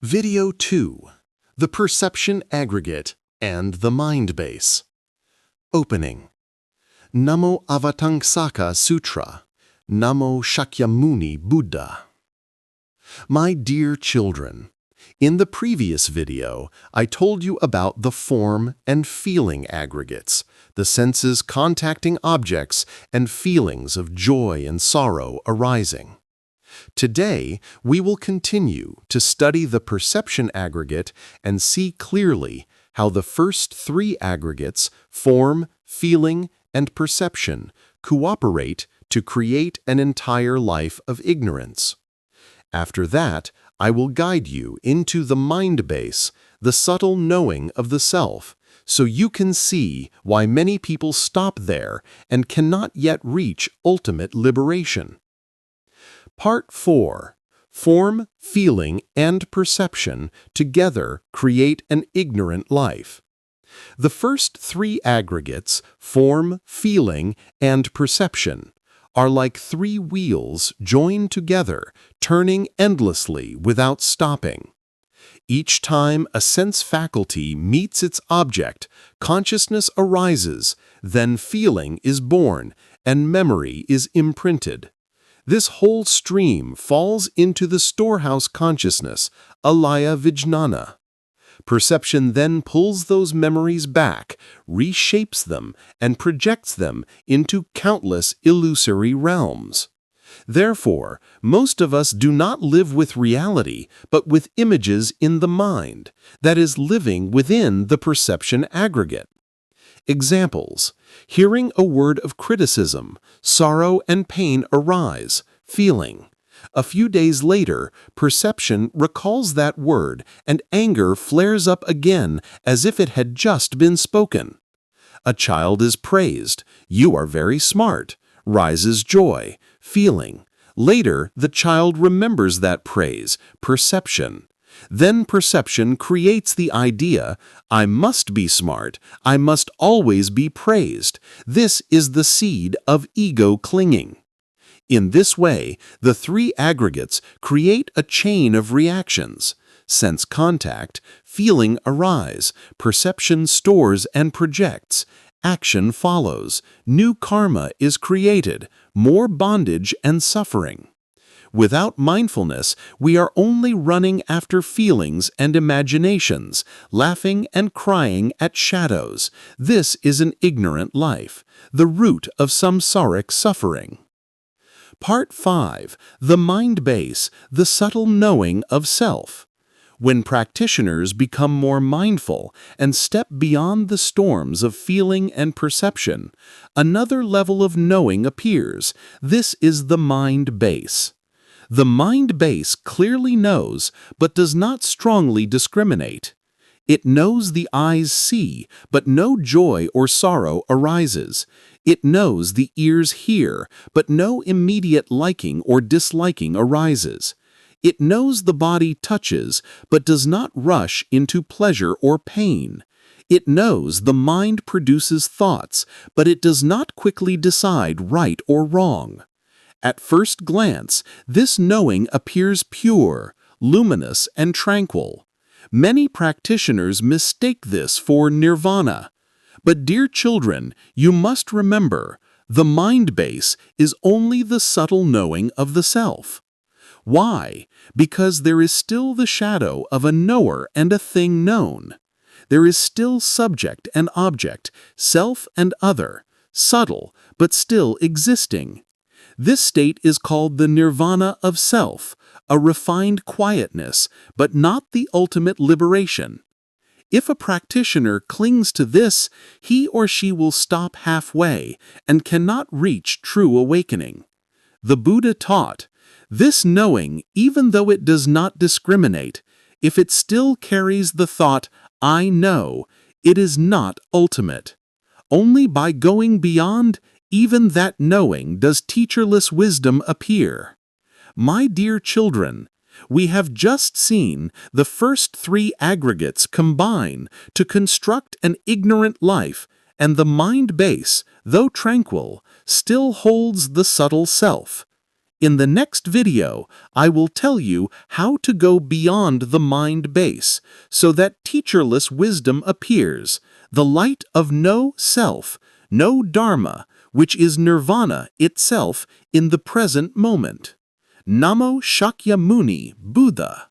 Video 2. The Perception Aggregate and the Mind Base. Opening. Namo Avatamsaka Sutra. Namo Sakyamuni Buddha. My dear children, in the previous video, I told you about the form and feeling aggregates, the senses contacting objects and feelings of joy and sorrow arising. Today, we will continue to study the perception aggregate and see clearly how the first three aggregates, form, feeling, and perception, cooperate to create an entire life of ignorance. After that, I will guide you into the mind base, the subtle knowing of the self, so you can see why many people stop there and cannot yet reach ultimate liberation. Part 4. Form, feeling, and perception together create an ignorant life. The first three aggregates, form, feeling, and perception, are like three wheels joined together, turning endlessly without stopping. Each time a sense faculty meets its object, consciousness arises, then feeling is born, and memory is imprinted. This whole stream falls into the storehouse consciousness, alaya vijnana. Perception then pulls those memories back, reshapes them, and projects them into countless illusory realms. Therefore, most of us do not live with reality, but with images in the mind, that is, living within the perception aggregate. Examples: hearing a word of criticism, sorrow and pain arise, feeling. A few days later, perception recalls that word and anger flares up again as if it had just been spoken. A child is praised, "You are very smart," rises joy, feeling. Later, the child remembers that praise, perception. Then perception creates the idea, "I must be smart, I must always be praised." This is the seed of ego clinging. In this way, the three aggregates create a chain of reactions. Sense contact, feeling arise, perception stores and projects, action follows, new karma is created, more bondage and suffering. Without mindfulness, we are only running after feelings and imaginations, laughing and crying at shadows. This is an ignorant life, the root of samsaric suffering. Part 5. The mind base, the subtle knowing of self. When practitioners become more mindful and step beyond the storms of feeling and perception, another level of knowing appears. This is the mind base. The mind base clearly knows, but does not strongly discriminate. It knows the eyes see, but no joy or sorrow arises. It knows the ears hear, but no immediate liking or disliking arises. It knows the body touches, but does not rush into pleasure or pain. It knows the mind produces thoughts, but it does not quickly decide right or wrong. At first glance, this knowing appears pure, luminous, and tranquil. Many practitioners mistake this for nirvana. But dear children, you must remember, the mind base is only the subtle knowing of the self. Why? Because there is still the shadow of a knower and a thing known. There is still subject and object, self and other, subtle, but still existing. This state is called the nirvana of self, a refined quietness, but not the ultimate liberation. If a practitioner clings to this, he or she will stop halfway and cannot reach true awakening. The Buddha taught, this knowing, even though it does not discriminate, if it still carries the thought, "I know," it is not ultimate. Only by going beyond even that knowing does teacherless wisdom appear. My dear children, we have just seen the first three aggregates combine to construct an ignorant life, and the mind base, though tranquil, still holds the subtle self. In the next video, I will tell you how to go beyond the mind base so that teacherless wisdom appears, the light of no self, no dharma, which is nirvana itself in the present moment. Namo Sakyamuni, Buddha.